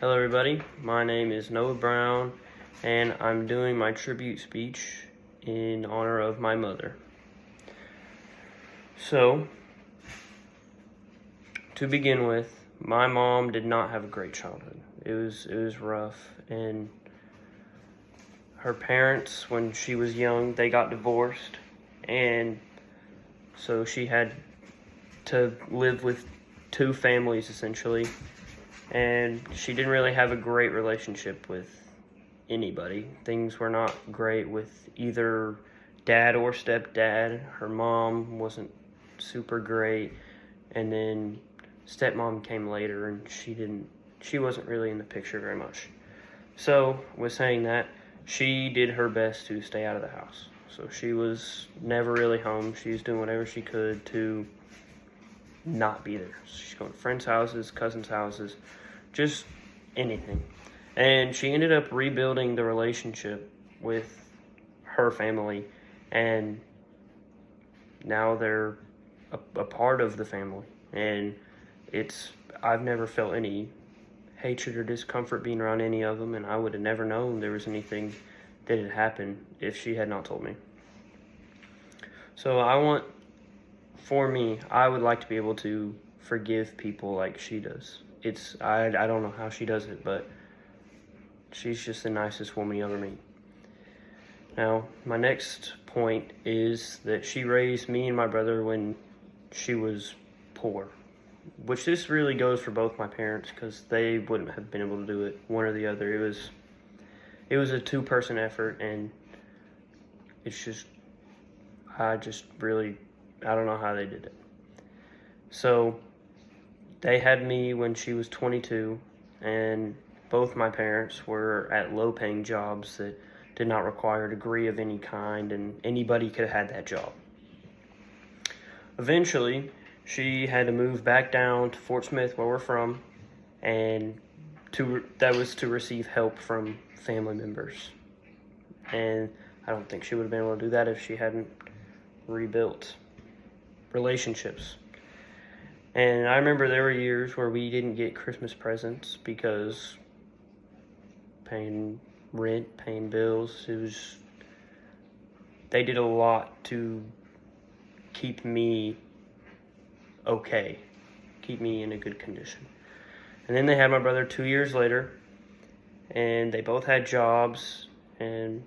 Hello everybody, my name is Noah Brown and I'm doing my tribute speech in honor of my mother. So, to begin with, my mom did not have a great childhood. It was rough, and her parents, when she was young, they got divorced, and so she had to live with two families essentially. And she didn't really have a great relationship with anybody. Things were not great with either dad or stepdad. Her mom wasn't super great, and then stepmom came later, and she wasn't really in the picture very much. So, with saying that, she did her best to stay out of the house. So she was never really home. She was doing whatever she could to not be there. She's going to friends' houses, cousins' houses, just anything. And she ended up rebuilding the relationship with her family, and now they're a part of the family. And I've never felt any hatred or discomfort being around any of them, and I would have never known there was anything that had happened if she had not told me. So for me, I would like to be able to forgive people like she does. I don't know how she does it, but she's just the nicest woman you ever meet. Now, my next point is that she raised me and my brother when she was poor, which this really goes for both my parents because they wouldn't have been able to do it one or the other. It was a two-person effort, and I don't know how they did it. So they had me when she was 22, and both my parents were at low-paying jobs that did not require a degree of any kind, and anybody could have had that job. Eventually, she had to move back down to Fort Smith, where we're from, and that was to receive help from family members. And I don't think she would have been able to do that if she hadn't rebuilt relationships. And I remember there were years where we didn't get Christmas presents because paying rent, paying bills, they did a lot to keep me okay, keep me in a good condition. And then they had my brother 2 years later, and they both had jobs, and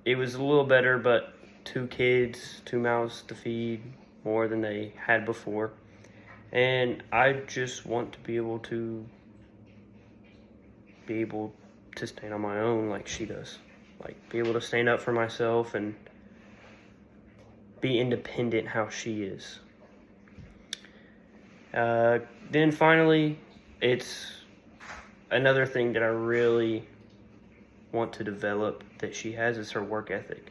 it was a little better, but 2 kids, 2 mouths to feed, more than they had before. And I just want to be able to stand on my own like she does. Like, be able to stand up for myself and be independent how she is. Then finally, it's another thing that I really want to develop that she has is her work ethic.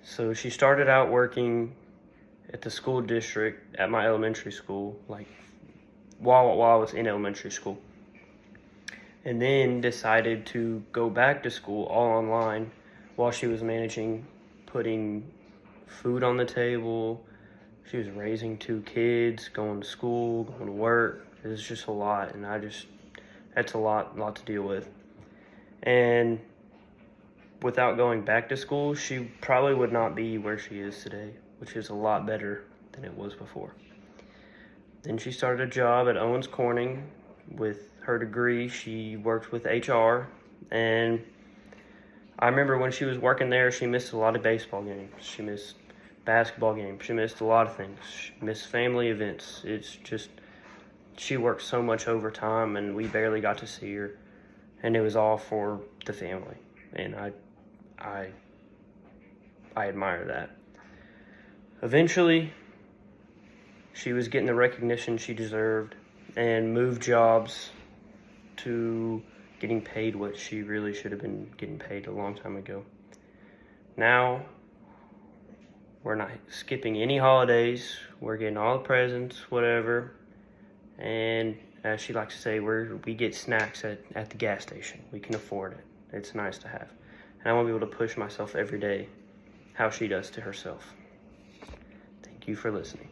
So she started out working at the school district at my elementary school, like while I was in elementary school, and then decided to go back to school all online while she was managing putting food on the table. She was raising 2 kids, going to school, going to work. It was just a lot, and that's a lot to deal with. And without going back to school, she probably would not be where she is today, which is a lot better than it was before. Then she started a job at Owens Corning. With her degree, she worked with HR, and I remember when she was working there, she missed a lot of baseball games. She missed basketball games. She missed a lot of things. She missed family events. It's just, she worked so much overtime, and we barely got to see her, and it was all for the family, and I admire that. Eventually, she was getting the recognition she deserved and moved jobs to getting paid what she really should have been getting paid a long time ago. Now, we're not skipping any holidays. We're getting all the presents, whatever. And as she likes to say, we get snacks at the gas station. We can afford it. It's nice to have. And I want to be able to push myself every day how she does to herself. Thank you for listening.